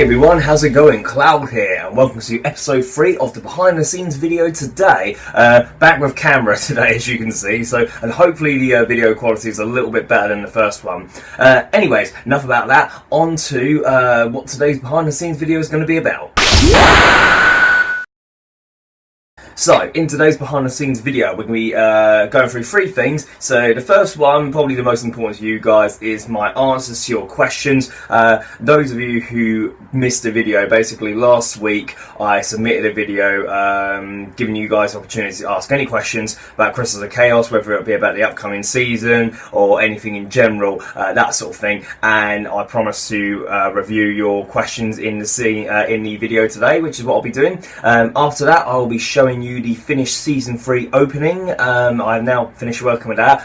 Hey everyone, how's it going? Cloud here, and welcome to episode 3 of the behind the scenes video today. Back with camera today, as you can see, and hopefully the video quality is a little bit better than the first one. Anyways, enough about that, on to what today's behind the scenes video is going to be about. So, in today's behind the scenes video, we're going to be going through 3 things. So, the first one, probably the most important to you guys, is my answers to your questions. Those of you who missed the video, basically last week I submitted a video giving you guys the opportunity to ask any questions about Crystals of Chaos, whether it be about the upcoming season or anything in general, that sort of thing. And I promised to review your questions in the video today, which is what I'll be doing. After that, I'll be showing you the finished season 3 opening. I've now finished working with that.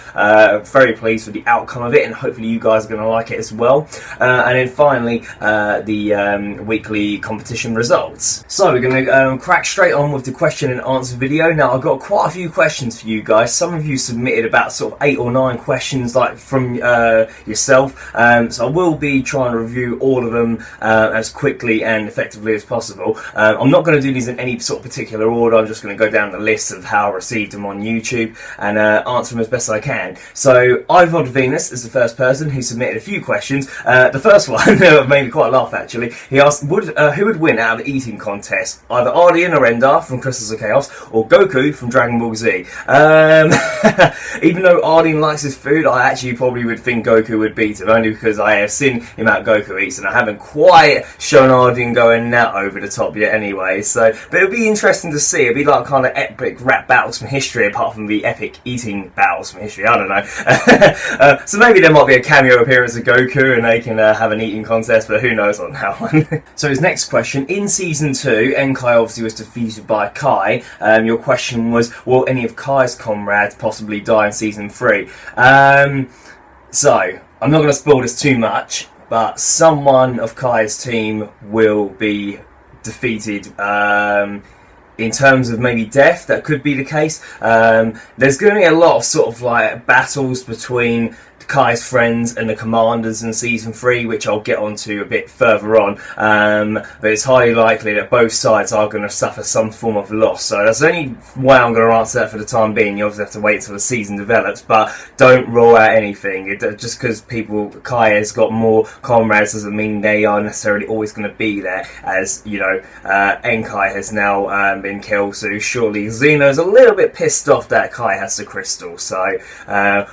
Very pleased with the outcome of it, and hopefully you guys are going to like it as well. And then finally, the weekly competition results. So we're going to crack straight on with the question and answer video. Now, I've got quite a few questions for you guys. Some of you submitted about sort of 8 or 9 questions, like from yourself. So I will be trying to review all of them as quickly and effectively as possible. I'm not going to do these in any sort of particular order. I'm just going to go down the list of how I received them on YouTube and answer them as best I can. So Ivod Venus is the first person who submitted a few questions. The first one made me quite laugh actually. He asked, who would win out of the eating contest? Either Ardian or Endar from Crystals of Chaos or Goku from Dragon Ball Z. Even though Ardian likes his food, I actually probably would think Goku would beat him, only because I have seen the amount Goku eats and I haven't quite shown Ardian going that over the top yet anyway. So, but it'll be interesting to see. It'll be like kind of epic rap battles from history, apart from the epic eating battles from history. I don't know. So maybe there might be a cameo appearance of Goku and they can have an eating contest, but who knows on that one. So his next question, in season 2, Enkai obviously was defeated by Kai. Your question was, will any of Kai's comrades possibly die in season 3? So I'm not going to spoil this too much, but someone of Kai's team will be defeated. In terms of maybe death, that could be the case. There's going to be a lot of sort of like battles between Kai's friends and the commanders in season 3, which I'll get onto a bit further on, but it's highly likely that both sides are going to suffer some form of loss. So that's the only way I'm going to answer that for the time being. You obviously have to wait until the season develops, but don't rule out anything. Just because Kai has got more comrades doesn't mean they are necessarily always going to be there, as you know, Enkai has now been killed, so surely Xeno's a little bit pissed off that Kai has the crystal, so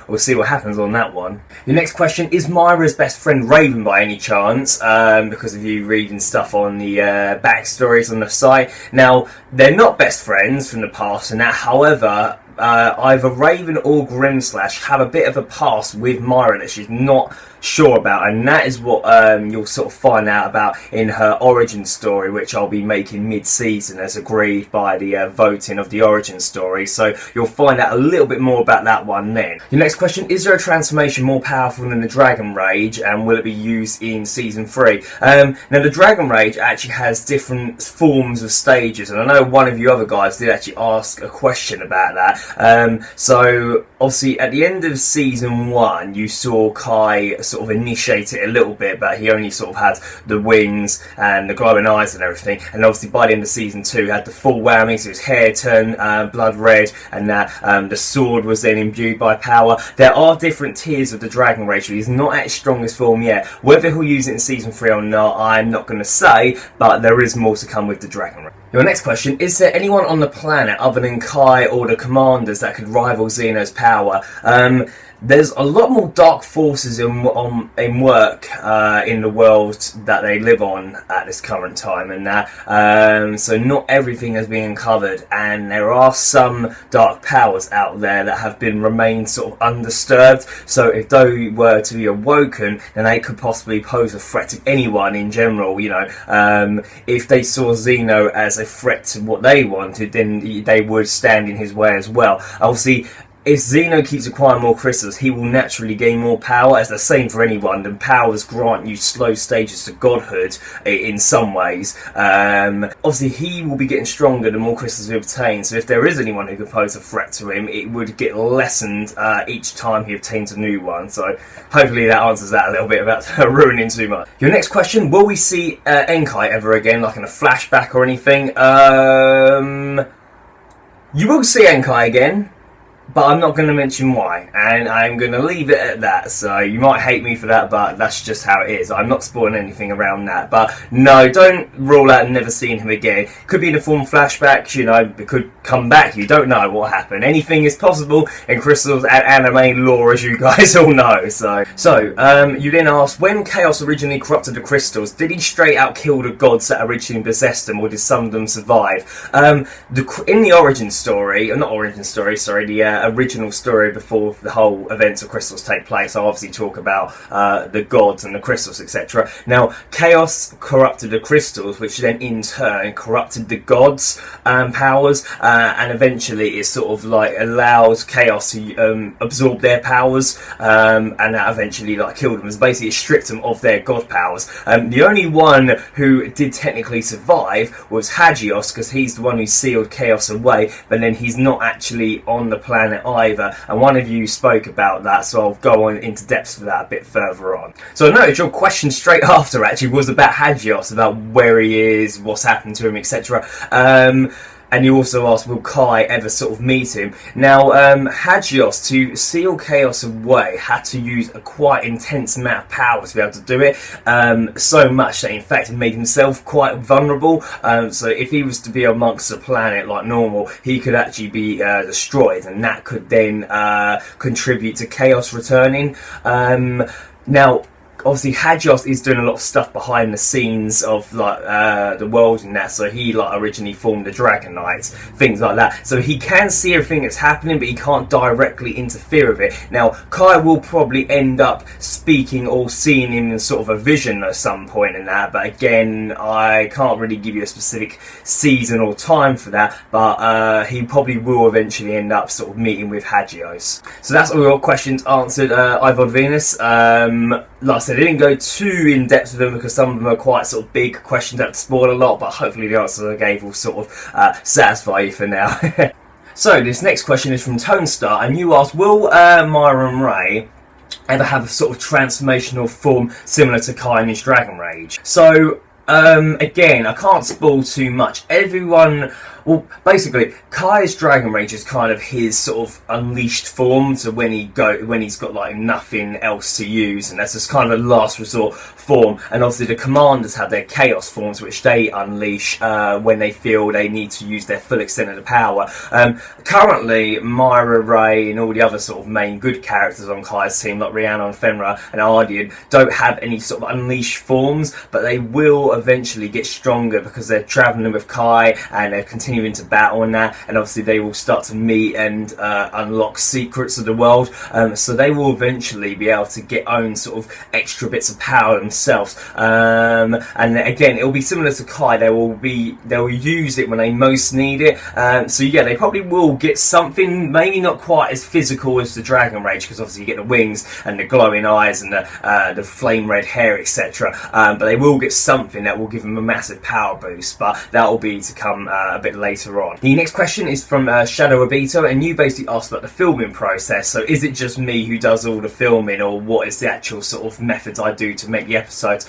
we'll see what happens on that one. The next question, is Myra's best friend Raven by any chance? Because of you reading stuff on the backstories on the site. Now, they're not best friends from the past and that, however, either Raven or Grimslash have a bit of a past with Myra that she's not sure about, and that is what you'll sort of find out about in her origin story, which I'll be making mid-season as agreed by the voting of the origin story. So you'll find out a little bit more about that one then. Your next question, is there a transformation more powerful than the Dragon Rage, and will it be used in season 3? Now the Dragon Rage actually has different forms of stages, and I know one of you other guys did actually ask a question about that. So obviously at the end of season 1 you saw Kai sort of initiate it a little bit, but he only sort of had the wings and the glowing eyes and everything, and obviously by the end of season 2 he had the full whammy, so his hair turned blood red, and that the sword was then imbued by power. There are different tiers of the Dragon Rage, but he's not at his strongest form yet. Whether he'll use it in season 3 or not, I'm not going to say, but there is more to come with the Dragon Rage. Your next question, is there anyone on the planet other than Kai or the commanders that could rival Xeno's power? There's a lot more dark forces in work in the world that they live on at this current time, and that so not everything has been uncovered, and there are some dark powers out there that have remained sort of undisturbed. So if they were to be awoken, then they could possibly pose a threat to anyone in general. You know, if they saw Xeno as a threat to what they wanted, then they would stand in his way as well. Obviously, if Zeno keeps acquiring more crystals, he will naturally gain more power. As the same for anyone, the powers grant you slow stages to godhood in some ways. Obviously, he will be getting stronger the more crystals he obtains. So if there is anyone who could pose a threat to him, it would get lessened each time he obtains a new one. So hopefully that answers that a little bit about ruining too much. Your next question: will we see Enkai ever again, like in a flashback or anything? You will see Enkai again, but I'm not going to mention why, and I'm going to leave it at that. So you might hate me for that, but that's just how it is. I'm not spoiling anything around that. But no, don't rule out never seeing him again. Could be in the form of flashbacks, you know, it could come back. You don't know what happened. Anything is possible in Crystal's and anime lore, as you guys all know. So you then asked, when Chaos originally corrupted the crystals, did he straight out kill the gods that originally possessed them, or did some of them survive? In the origin story, or not origin story, sorry, the original story before the whole events of crystals take place, I obviously talk about the gods and the crystals, etc. Now, Chaos corrupted the crystals, which then in turn corrupted the gods' powers, and eventually it sort of like allows Chaos to absorb their powers, and that eventually like killed them. It's basically stripped them of their god powers. The only one who did technically survive was Hagios, because he's the one who sealed Chaos away, but then he's not actually on the planet either, and one of you spoke about that, so I'll go on into depth for that a bit further on. So I noticed your question straight after actually was about Hagios, about where he is, what's happened to him, etc. And you also asked, will Kai ever sort of meet him? Now, Hagios, to seal Chaos away, had to use a quite intense amount of power to be able to do it. So much that, in fact, it made himself quite vulnerable. So if he was to be amongst the planet like normal, he could actually be destroyed, and that could then contribute to Chaos returning. Now, obviously Hagios is doing a lot of stuff behind the scenes of like the world and that, so he like originally formed the Dragon Knights, things like that, so he can see everything that's happening, but he can't directly interfere with it. Now Kai will probably end up speaking or seeing him in sort of a vision at some point in that, but again I can't really give you a specific season or time for that, but he probably will eventually end up sort of meeting with Hagios. So that's all your questions answered, Ivod Venus. Like I said, I didn't go too in depth with them because some of them are quite sort of big questions that spoil a lot, but hopefully the answers I gave will sort of satisfy you for now. So this next question is from Tonestar, and you asked, will Myron Ray ever have a sort of transformational form similar to Kai in his Dragon Rage? So again, I can't spoil too much. Well, basically, Kai's Dragon Rage is kind of his sort of unleashed form, so when he's got like nothing else to use, and that's just kind of a last resort form. And obviously the commanders have their Chaos forms, which they unleash when they feel they need to use their full extent of the power. Currently, Myra Ray and all the other sort of main good characters on Kai's team, like Rihanna and Fenra and Ardian, don't have any sort of unleashed forms, but they will eventually get stronger because they're travelling with Kai and they're continuing into battle and that, and obviously they will start to meet and unlock secrets of the world, so they will eventually be able to get own sort of extra bits of power themselves, and again it will be similar to Kai. They will use it when they most need it, so yeah, they probably will get something, maybe not quite as physical as the Dragon Rage, because obviously you get the wings and the glowing eyes and the flame red hair, etc., but they will get something that will give them a massive power boost, but that will be to come a bit later on. The next question is from Shadow Abito, and you basically asked about the filming process. So is it just me who does all the filming, or what is the actual sort of methods I do to make the episodes?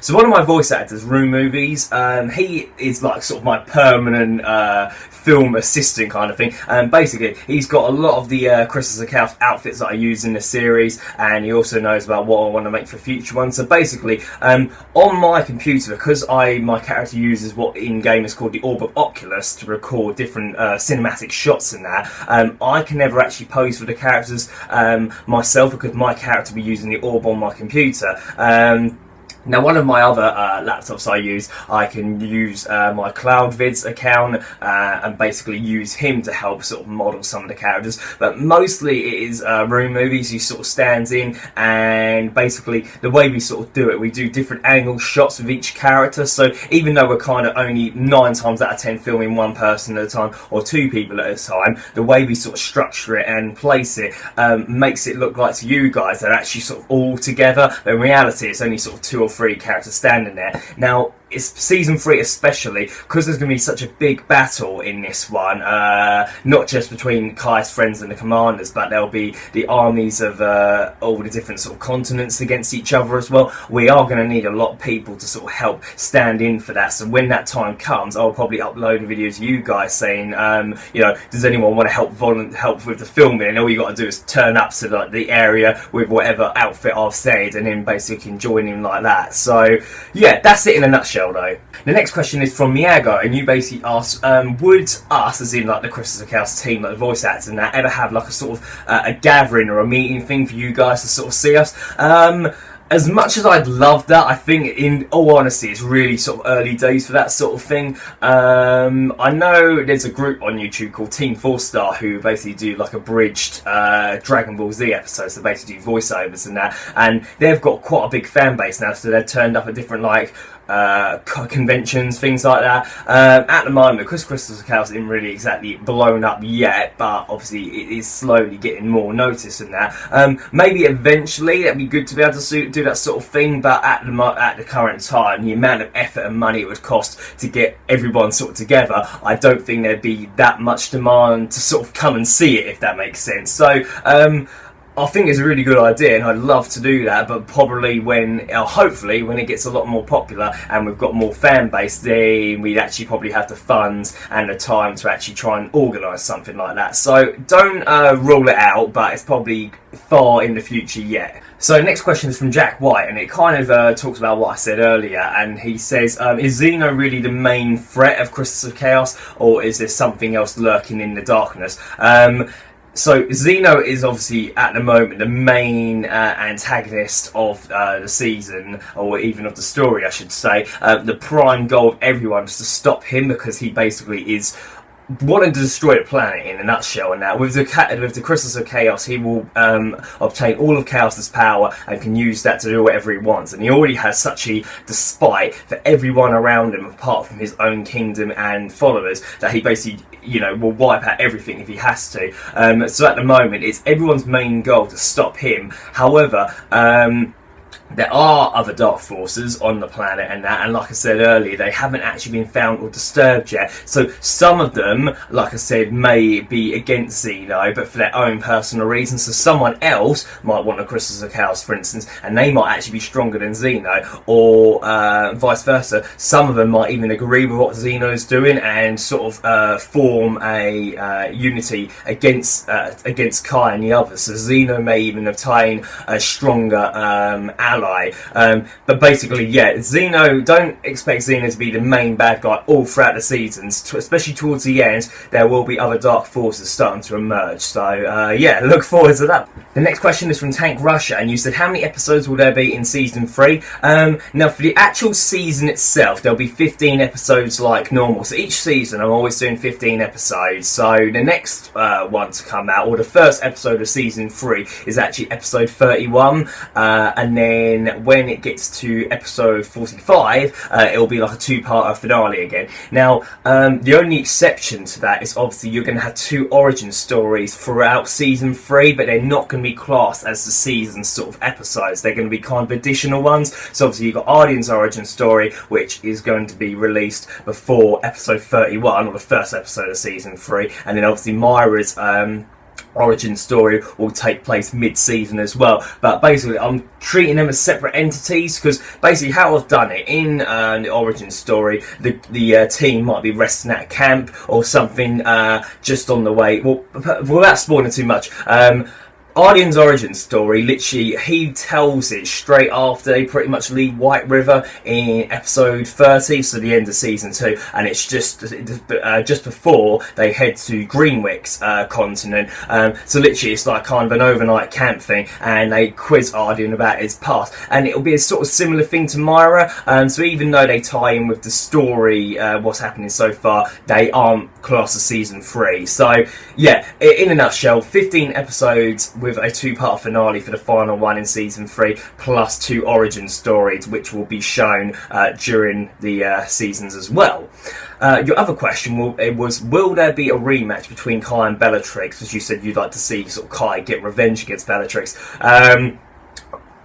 So one of my voice actors, Room Movies, he is like sort of my permanent film assistant kind of thing. Basically, he's got a lot of the Crystal's Account outfits that I use in the series, and he also knows about what I want to make for future ones. So basically, on my computer, because my character uses what in game is called the Orb of Oculus to record different cinematic shots in that, I can never actually pose for the characters myself, because my character will be using the orb on my computer. Now, one of my other laptops I can use my CloudVids account and basically use him to help sort of model some of the characters. But mostly it is room movies. You sort of stand in, and basically the way we sort of do it, we do different angle shots of each character. So even though we're kind of only 9 times out of 10 filming one person at a time or 2 people at a time, the way we sort of structure it and place it makes it look like to you guys they're actually sort of all together. But in reality, it's only sort of 2 or 3 characters standing there. Now, it's season 3 especially, because there's going to be such a big battle in this one, not just between Kai's friends and the commanders, but there'll be the armies of all the different sort of continents against each other as well. We are going to need a lot of people to sort of help stand in for that. So when that time comes, I'll probably upload a video to you guys saying, you know, does anyone want to help with the filming? And all you got to do is turn up to like the area with whatever outfit I've said, and then basically can join in like that. So yeah, that's it in a nutshell. Though. The next question is from Miago, and you basically ask, would us, as in like the Crystals of Chaos team, like the voice actors and that, ever have like a sort of a gathering or a meeting thing for you guys to sort of see us? As much as I'd love that, I think in all honesty it's really sort of early days for that sort of thing. I know there's a group on YouTube called Team 4-Star who basically do like abridged Dragon Ball Z episodes. They basically do voiceovers and that, and they've got quite a big fan base now, so they've turned up at different like conventions, things like that. At the moment, because Crystals of Chaos isn't really exactly blown up yet, but obviously it is slowly getting more notice in that. Maybe eventually that'd be good to be able to do that sort of thing, but at the current time, the amount of effort and money it would cost to get everyone sort of together, I don't think there'd be that much demand to sort of come and see it, if that makes sense. So I think it's a really good idea, and I'd love to do that, but probably hopefully when it gets a lot more popular and we've got more fan base, then we'd actually probably have the funds and the time to actually try and organise something like that. So don't rule it out, but it's probably far in the future yet. So next question is from Jack White, and it kind of talks about what I said earlier, and he says, is Xeno really the main threat of Crystals of Chaos, or is there something else lurking in the darkness? So Xeno is obviously at the moment the main antagonist of the season, or even of the story I should say. The prime goal of everyone is to stop him, because he basically is wanting to destroy the planet in a nutshell. And now with the Crystals of Chaos, he will obtain all of Chaos's power and can use that to do whatever he wants. And he already has such a despite for everyone around him, apart from his own kingdom and followers, that he basically, you know, will wipe out everything if he has to. So at the moment, it's everyone's main goal to stop him. However, there are other dark forces on the planet and that, and like I said earlier, they haven't actually been found or disturbed yet. So some of them, like I said, may be against Xeno, but for their own personal reasons. So someone else might want the Crystals of Chaos, for instance, and they might actually be stronger than Xeno, or vice versa. Some of them might even agree with what Xeno's doing and sort of form a unity against Kai and the others. So Xeno may even obtain a stronger ally. But basically, yeah, Xeno, don't expect Xeno to be the main bad guy all throughout the seasons, especially towards the end. There will be other dark forces starting to emerge, so yeah, look forward to that. The next question is from Tank Russia, and you said, how many episodes will there be in season 3? Now for the actual season itself, there'll be 15 episodes like normal. So each season I'm always doing 15 episodes. So the next one to come out, or the first episode of season 3, is actually episode 31, and then when it gets to episode 45, it'll be like a 2-parter finale again. Now, the only exception to that is obviously you're going to have 2 origin stories throughout season 3, but they're not going to be classed as the season sort of episodes. They're going to be kind of additional ones. So obviously you've got Arden's origin story, which is going to be released before episode 31, or the first episode of season 3, and then obviously Myra's origin story will take place mid-season as well. But basically I'm treating them as separate entities, because basically how I've done it in the origin story, the team might be resting at camp or something, just on the way, well, without spoiling too much, Arden's origin story, literally, he tells it straight after they pretty much leave White River in episode 30, so the end of season 2, and it's just before they head to Greenwick's continent. So literally, it's like kind of an overnight camp thing, and they quiz Arden about his past, and it'll be a sort of similar thing to Myra. So even though they tie in with the story, what's happening so far, they aren't classed as season 3. So yeah, in a nutshell, 15 episodes with a 2-part finale for the final one in season 3, plus 2 origin stories, which will be shown during the seasons as well. Your other question was, will there be a rematch between Kai and Bellatrix? As you said, you'd like to see sort of Kai get revenge against Bellatrix.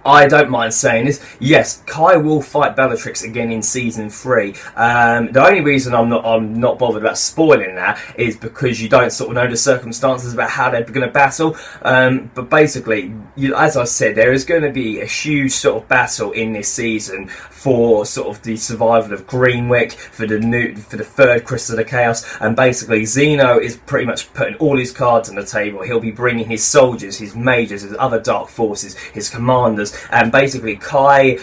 I don't mind saying this. Yes, Kai will fight Bellatrix again in season 3. The only reason I'm not bothered about spoiling that is because you don't sort of know the circumstances about how they're going to battle. But basically, as I said, there is going to be a huge sort of battle in this season for sort of the survival of Greenwick, for the 3rd Crystal of Chaos, and basically Zeno is pretty much putting all his cards on the table. He'll be bringing his soldiers, his mages, his other dark forces, his commanders, and basically Kai,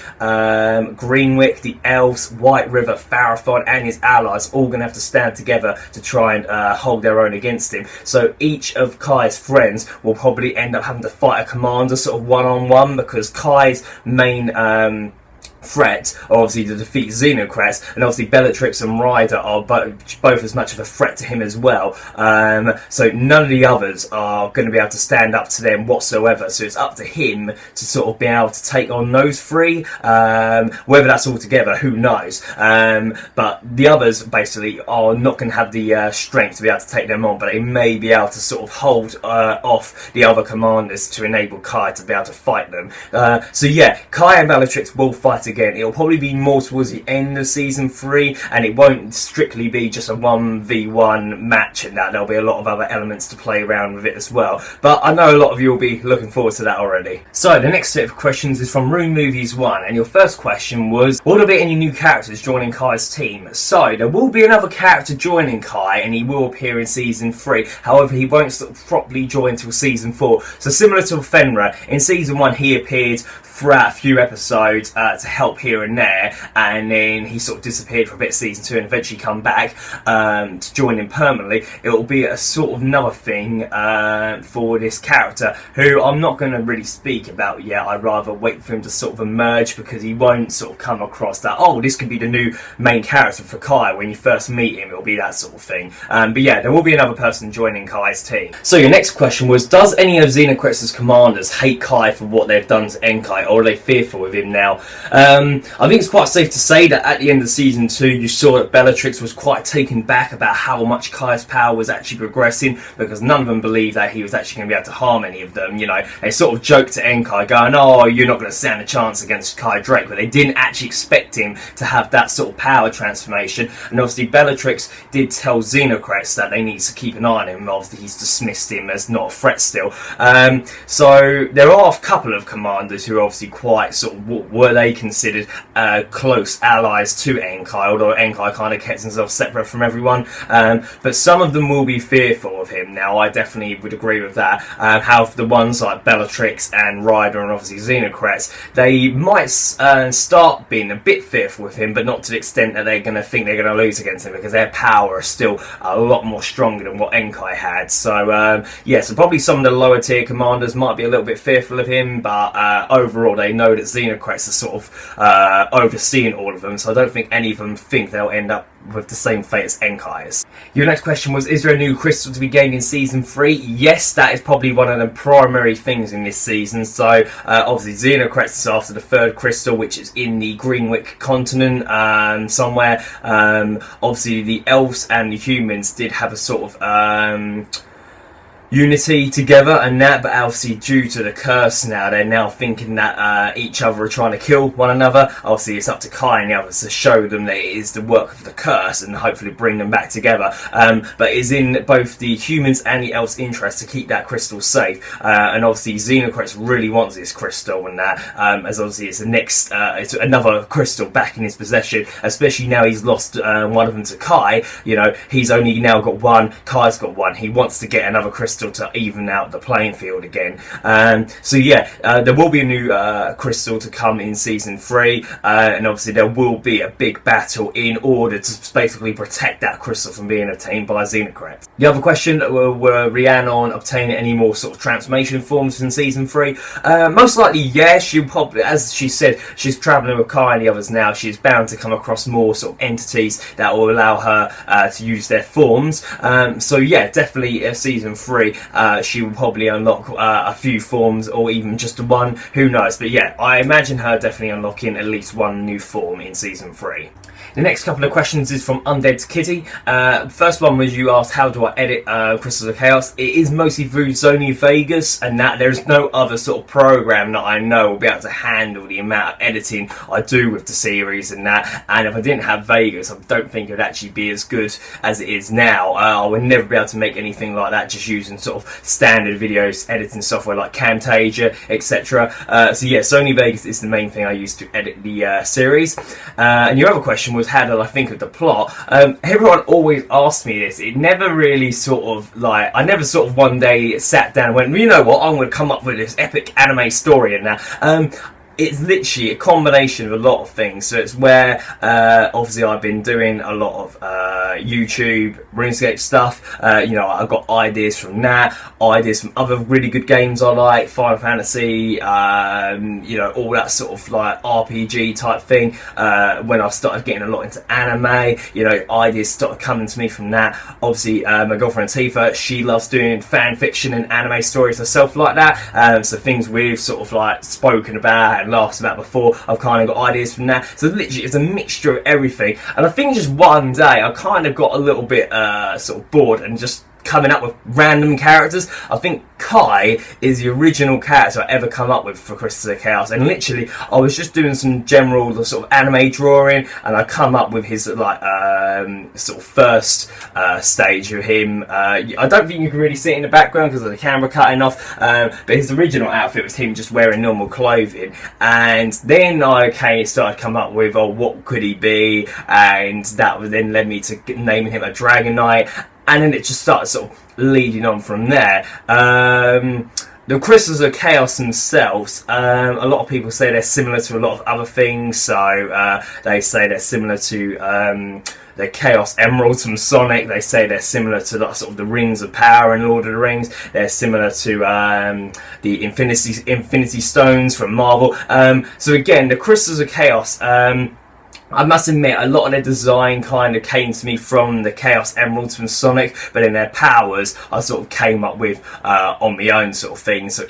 Greenwick, the elves, White River, Farathon, and his allies all going to have to stand together to try and hold their own against him. So each of Kai's friends will probably end up having to fight a commander sort of one-on-one, because Kai's main threat, obviously, to defeat Xenocrats, and obviously Bellatrix and Ryder are both as much of a threat to him as well. So none of the others are going to be able to stand up to them whatsoever. So it's up to him to sort of be able to take on those 3. Whether that's all together, who knows? But the others basically are not going to have the strength to be able to take them on, but they may be able to sort of hold off the other commanders to enable Kai to be able to fight them. So yeah, Kai and Bellatrix will fight again. It'll probably be more towards the end of season 3, and it won't strictly be just a 1v1 match, and that there'll be a lot of other elements to play around with it as well. But I know a lot of you will be looking forward to that already. So the next set of questions is from Room Movies 1, and your first question was, will there be any new characters joining Kai's team? So there will be another character joining Kai, and he will appear in season 3. However, he won't sort of properly join until season 4. So similar to Fenrir, in season 1 he appeared throughout a few episodes to help here and there, and then he sort of disappeared for a bit of season 2 and eventually come back to join him permanently. It will be a sort of another thing for this character, who I'm not going to really speak about yet. I'd rather wait for him to sort of emerge, because he won't sort of come across that, oh, this could be the new main character for Kai. When you first meet him, it'll be that sort of thing. But yeah, there will be another person joining Kai's team. So your next question was, does any of Xenocrats' commanders hate Kai for what they've done to Enkai, or are they fearful of him now? I think it's quite safe to say that at the end of season 2, you saw that Bellatrix was quite taken back about how much Kai's power was actually progressing, because none of them believed that he was actually going to be able to harm any of them. You know, they sort of joked to Enkai, going, oh, you're not going to stand a chance against Kai Drake, but they didn't actually expect him to have that sort of power transformation. And obviously Bellatrix did tell Xenocrats that they need to keep an eye on him. Obviously he's dismissed him as not a threat still. So there are a couple of commanders who are obviously quite sort of, were they considered close allies to Enkai, although Enkai kind of kept himself separate from everyone. But some of them will be fearful of him. Now, I definitely would agree with that. How the ones like Bellatrix and Ryder and obviously Xenocrats, they might start being a bit fearful of him, but not to the extent that they're going to think they're going to lose against him, because their power is still a lot more stronger than what Enkai had. So, yeah, so probably some of the lower tier commanders might be a little bit fearful of him, but overall they know that Xenocrats are sort of overseeing all of them, so I don't think any of them think they'll end up with the same fate as Enkai's. Your next question was, is there a new crystal to be gained in season 3? Yes, that is probably one of the primary things in this season. So obviously Xenocrats is after the 3rd crystal, which is in the Greenwick continent somewhere. Obviously the elves and the humans did have a sort of unity together and that, but obviously due to the curse now, they're now thinking that each other are trying to kill one another. Obviously it's up to Kai and the others to show them that it is the work of the curse and hopefully bring them back together. But it's in both the humans and the elves' interest to keep that crystal safe, and obviously Xenocrats really wants this crystal and that, as obviously it's the next it's another crystal back in his possession, especially now he's lost one of them to Kai. You know, he's only now got one, Kai's got one. He wants to get another crystal crystal to even out the playing field again. So yeah, there will be a new crystal to come in season 3, and obviously there will be a big battle in order to basically protect that crystal from being obtained by Xenocrats. The other question were Rihanna on obtaining any more sort of transformation forms in season 3? Most likely, yeah. She'll probably, as she said, she's travelling with Kai and the others now. She's bound to come across more sort of entities that will allow her to use their forms. So yeah, definitely season 3, she will probably unlock a few forms, or even just one. Who knows? But yeah, I imagine her definitely unlocking at least one new form in season 3. The next couple of questions is from Undead's Kitty. First one was, you asked how do I edit Crystals of Chaos. It is mostly through Sony Vegas, and that there's no other sort of program that I know will be able to handle the amount of editing I do with the series and that. And if I didn't have Vegas, I don't think it would actually be as good as it is now. I would never be able to make anything like that just using sort of standard videos editing software like Camtasia, etc. So yeah, Sony Vegas is the main thing I use to edit the series. And your other question was, how did I think of the plot? Everyone always asked me this. It never really sort of like, I never sort of one day sat down and went, well, you know what, I'm going to come up with this epic anime story and that. It's literally a combination of a lot of things. So it's where obviously I've been doing a lot of YouTube, RuneScape stuff. You know, I've got ideas from that, ideas from other really good games I like, Final Fantasy, you know, all that sort of like RPG type thing. When I started getting a lot into anime, you know, ideas started coming to me from that. Obviously, my girlfriend Tifa, she loves doing fan fiction and anime stories herself like that. So things we've sort of like spoken about and laughed about before, I've kind of got ideas from that. So literally it's a mixture of everything, and I think just one day I kind of got a little bit sort of bored and just coming up with random characters. I think Kai is the original character I ever come up with for Crystals of Chaos, and literally I was just doing some general sort of anime drawing and I come up with his like sort of first stage of him. I don't think you can really see it in the background because of the camera cutting off, but his original outfit was him just wearing normal clothing, and then I started come up with, oh, what could he be, and that then led me to naming him a Dragon Knight. And then it just started sort of leading on from there. The Crystals of Chaos themselves, a lot of people say they're similar to a lot of other things. So they say they're similar to the Chaos Emeralds from Sonic. They say they're similar to the, sort of the Rings of Power in Lord of the Rings. They're similar to the Infinity Stones from Marvel. So again, the Crystals of Chaos, I must admit, a lot of their design kind of came to me from the Chaos Emeralds from Sonic, but in their powers, I sort of came up with on my own sort of thing. So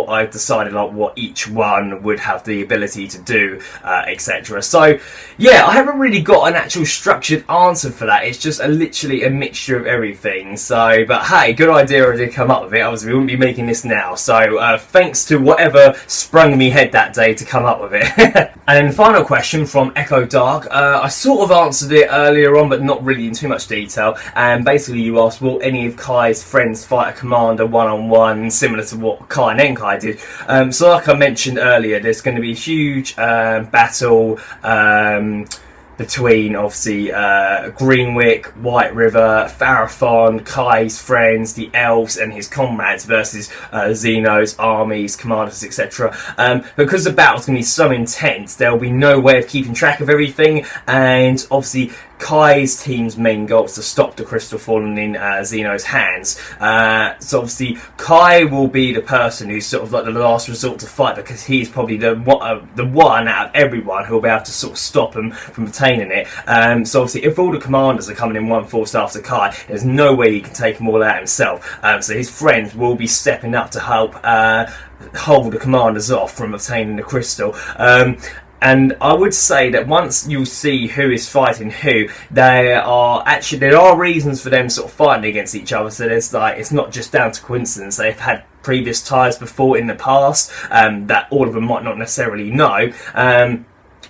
I decided like what each one would have the ability to do, etc. So yeah, I haven't really got an actual structured answer for that. It's just literally a mixture of everything. So, but hey, good idea I did come up with it. Obviously, we wouldn't be making this now. So thanks to whatever sprung in me head that day to come up with it. And then the final question from Echo Dark. I sort of answered it earlier on, but not really in too much detail. And basically, you asked, will any of Kai's friends fight a commander one-on-one, similar to what Kai and Enkai did? So like I mentioned earlier, there's going to be a huge battle between obviously Greenwick, White River, Farathon, Kai's friends, the elves and his comrades versus Xeno's armies, commanders, etc. Because the battle's going to be so intense, there'll be no way of keeping track of everything, and obviously Kai's team's main goal is to stop the crystal falling in Xeno's hands. So obviously Kai will be the person who's sort of like the last resort to fight, because he's probably the one out of everyone who will be able to sort of stop him from attaining it. So obviously if all the commanders are coming in one force after Kai, there's no way he can take them all out himself. So his friends will be stepping up to help hold the commanders off from obtaining the crystal. And I would say that once you see who is fighting who, there are reasons for them sort of fighting against each other. So there's like, it's not just down to coincidence. They've had previous ties before in the past that all of them might not necessarily know.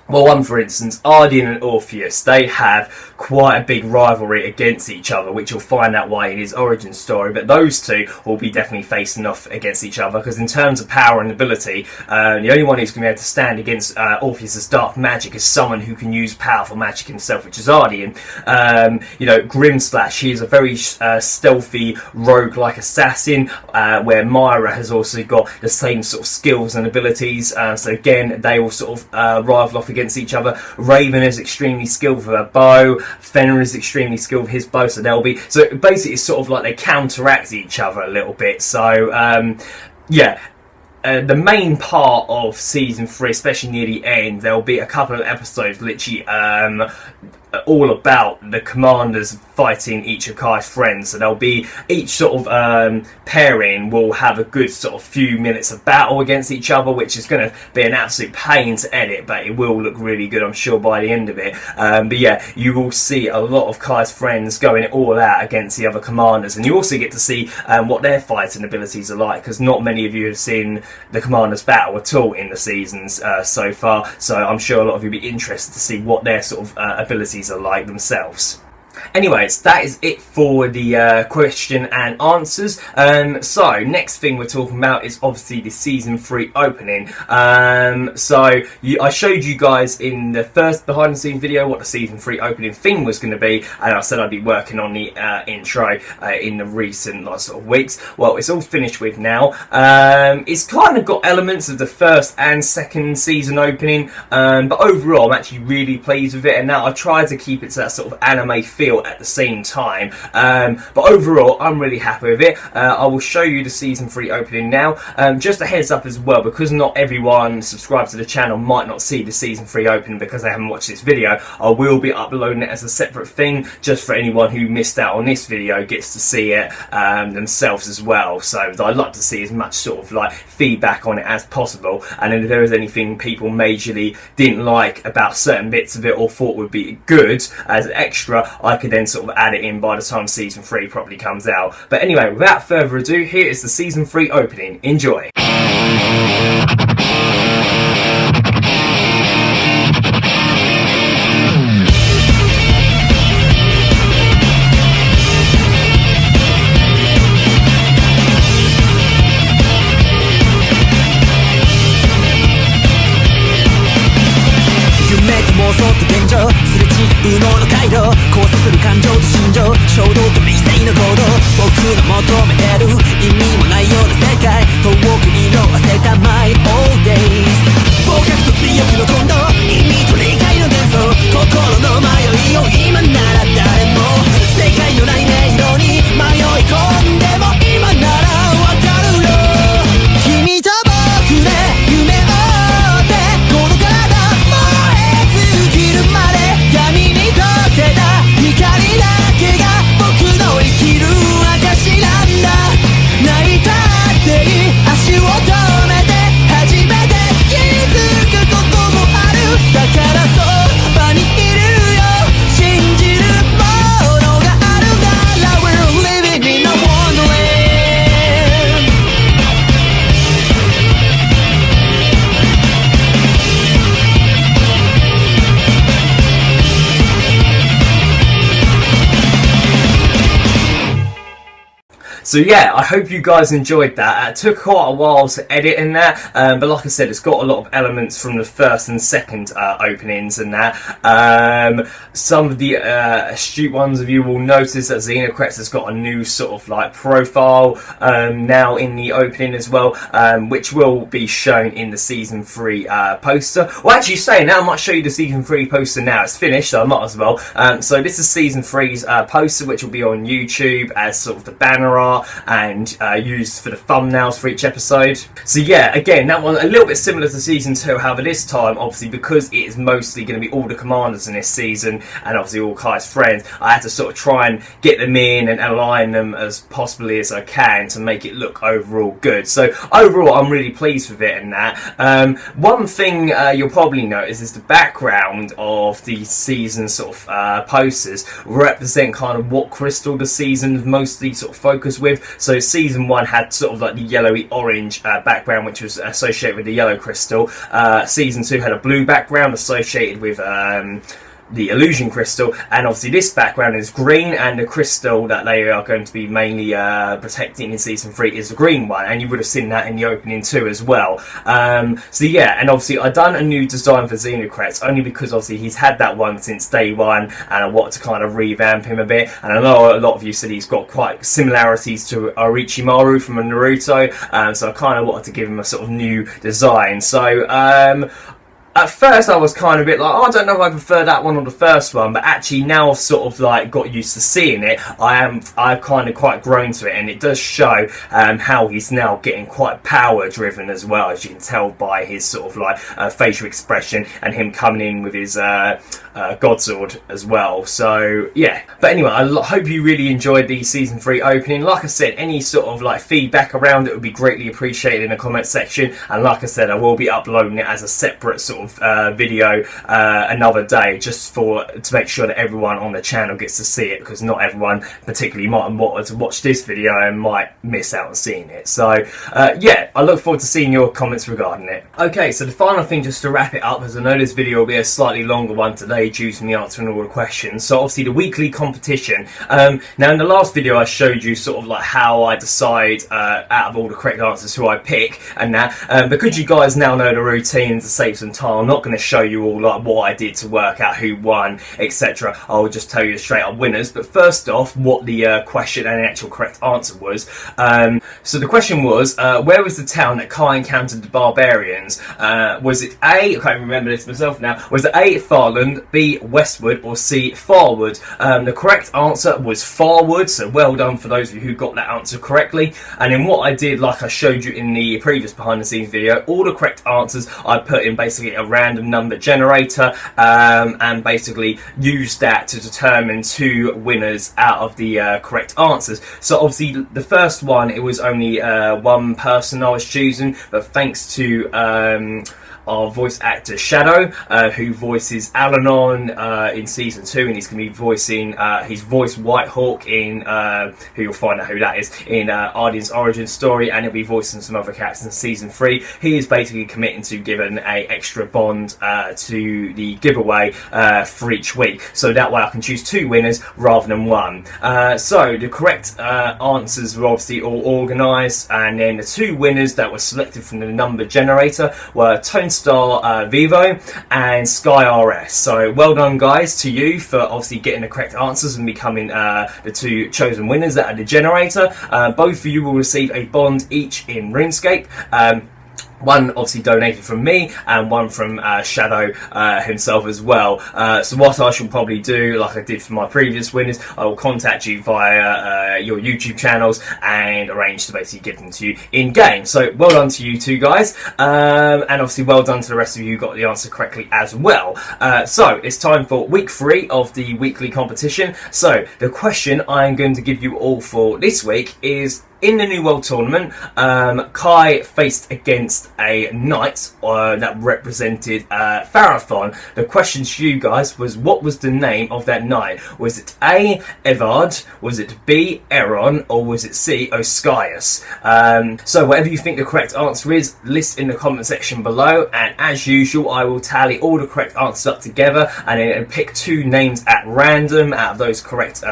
Well, one for instance, Ardian and Orpheus, they have quite a big rivalry against each other, which you'll find out why in his origin story, but those two will be definitely facing off against each other, because in terms of power and ability, the only one who's going to be able to stand against Orpheus's dark magic is someone who can use powerful magic himself, which is Ardian. Grimslash, he is a very stealthy, rogue-like assassin, where Myra has also got the same sort of skills and abilities, so again, they will sort of rival off against each other. Raven is extremely skilled with her bow. Fenrir is extremely skilled with his bow. So basically it's sort of like they counteract each other a little bit. So the main part of season 3, especially near the end, there will be a couple of episodes literally all about the commanders fighting each of Kai's friends. So there'll be each sort of pairing will have a good sort of few minutes of battle against each other, which is going to be an absolute pain to edit, but it will look really good, I'm sure, by the end of it. But yeah, you will see a lot of Kai's friends going all out against the other commanders, and you also get to see what their fighting abilities are like, because not many of you have seen the commanders battle at all in the seasons so far, so I'm sure a lot of you will be interested to see what their sort of abilities are like themselves. Anyways, that is it for the question and answers. So next thing we're talking about is obviously the season 3 opening. I showed you guys in the first behind the scenes video what the season 3 opening theme was going to be, and I said I'd be working on the intro in the recent sort of weeks. Well, it's all finished with now. It's kind of got elements of the first and second season opening, but overall I'm actually really pleased with it, and now I tried to keep it to that sort of anime feel at the same time, but overall I'm really happy with it. I will show you the season 3 opening now. Just a heads up as well, because not everyone subscribed to the channel might not see the season 3 opening because they haven't watched this video. I will be uploading it as a separate thing, just for anyone who missed out on this video gets to see it themselves as well. So I'd like to see as much sort of like feedback on it as possible, and then if there is anything people majorly didn't like about certain bits of it or thought would be good as an extra, I could then sort of add it in by the time season 3 properly comes out. But anyway, without further ado, here is the season 3 opening. Enjoy! So yeah, I hope you guys enjoyed that. It took quite a while to edit in that, but like I said, it's got a lot of elements from the first and second openings and that. Some of the astute ones of you will notice that Xenocrest has got a new sort of like profile now in the opening as well, which will be shown in the season 3 poster. Well, actually saying that, I might show you the season 3 poster now. It's finished, so I might as well. So this is season 3's poster, which will be on YouTube as sort of the banner art and used for the thumbnails for each episode. So yeah, again, that one a little bit similar to season 2, however this time, obviously, because it is mostly going to be all the commanders in this season and obviously all Kai's friends, I had to sort of try and get them in and align them as possibly as I can to make it look overall good. So overall, I'm really pleased with it and that. One thing you'll probably notice is the background of the season sort of posters represent kind of what crystal the season mostly sort of focused with. with. So season 1 had sort of like the yellowy orange background, which was associated with the yellow crystal. Season 2 had a blue background associated with the illusion crystal, and obviously this background is green, and the crystal that they are going to be mainly protecting in season 3 is the green one, and you would have seen that in the opening too as well. So yeah, and obviously I done a new design for Xenocrats only because obviously he's had that one since day one, and I wanted to kind of revamp him a bit. And I know a lot of you said he's got quite similarities to Orochimaru from Naruto, so I kind of wanted to give him a sort of new design. So at first I was kind of a bit like, oh, I don't know if I prefer that one or the first one, but actually now I've sort of like got used to seeing it, I've kind of quite grown to it, and it does show how he's now getting quite power driven as well, as you can tell by his sort of like facial expression and him coming in with his God Sword as well. So yeah, but anyway, I hope you really enjoyed the season 3 opening. Like I said, any sort of like feedback around it would be greatly appreciated in the comment section, and like I said, I will be uploading it as a separate sort of video another day, just to make sure that everyone on the channel gets to see it, because not everyone particularly might want to watch this video and might miss out on seeing it. So yeah, I look forward to seeing your comments regarding it. Okay, so the final thing, just to wrap it up, as I know this video will be a slightly longer one today due to me answering all the questions. So obviously the weekly competition. Now in the last video I showed you sort of like how I decide out of all the correct answers who I pick, and that because you guys now know the routine, to save some time, I'm not going to show you all like what I did to work out who won, etc. I'll just tell you the straight up winners. But first off, what the question and the actual correct answer was. So the question was, where was the town that Kai encountered the barbarians? Was it A, I can't remember this myself now, was it A, Farland, B, Westwood, or C, Farwood? The correct answer was Farwood, so well done for those of you who got that answer correctly. And then what I did, like I showed you in the previous behind the scenes video, all the correct answers I put in basically a random number generator, and basically used that to determine 2 winners out of the correct answers. So obviously the first one, it was only one person I was choosing, but thanks to our voice actor Shadow, who voices Al-Anon in season 2, and he's going to be voicing, he's voiced White Hawk in, who you'll find out who that is, in Arden's origin story, and he'll be voicing some other characters in season 3. He is basically committing to giving a extra bond to the giveaway for each week, so that way I can choose 2 winners rather than 1. So the correct answers were obviously all organised, and then the 2 winners that were selected from the number generator were Tone Star Vivo and Sky RS. So well done guys to you for obviously getting the correct answers and becoming the 2 chosen winners that are the generator. Both of you will receive a bond each in RuneScape. One obviously donated from me, and one from Shadow himself as well. So what I shall probably do, like I did for my previous winners, I will contact you via your YouTube channels and arrange to basically give them to you in game. So well done to you 2 guys, and obviously well done to the rest of you who got the answer correctly as well. So it's time for week 3 of the weekly competition. So the question I'm going to give you all for this week is, in the New World Tournament, Kai faced against a knight that represented Pharaoh. The question to you guys was, what was the name of that knight? Was it A, Evard, was it B, Eron, or was it C, Oscius? So whatever you think the correct answer is, list in the comment section below, and as usual I will tally all the correct answers up together and then pick 2 names at random out of those correct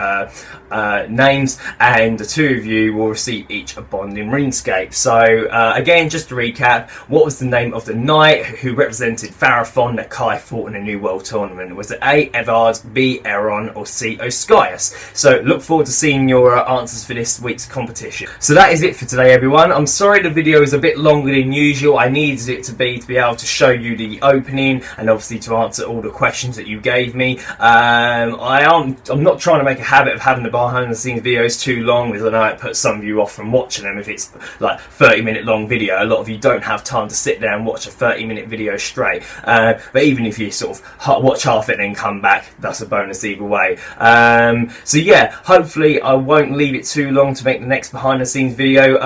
names, and the 2 of you will receive each a bond in RuneScape. So again, just to recap, what was the name of the knight who represented Pharaoh that Kai fought in the New World Tournament? Was it A, Evard, B, Eron, or C, Oscius? So look forward to seeing your answers for this week's competition. So that is it for today everyone. I'm sorry the video is a bit longer than usual. I needed it to be able to show you the opening and obviously to answer all the questions that you gave me. I'm not trying to make a habit of having the behind the scenes videos too long, because I know it puts some of you off off from watching them if it's like 30-minute long video. A lot of you don't have time to sit there and watch a 30-minute video straight, but even if you sort of watch half it and then come back, that's a bonus either way. So yeah, hopefully I won't leave it too long to make the next behind the scenes video.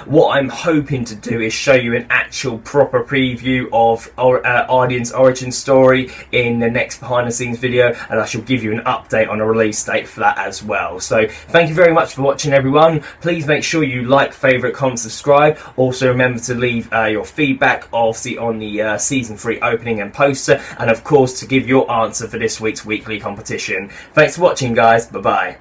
What I'm hoping to do is show you an actual proper preview of Ardian's origin story in the next behind the scenes video, and I shall give you an update on a release date for that as well. So thank you very much for watching, everyone. Please make sure you like, favourite, comment, subscribe. Also remember to leave your feedback obviously on the season 3 opening and poster, and of course to give your answer for this week's weekly competition. Thanks for watching, guys. Bye bye.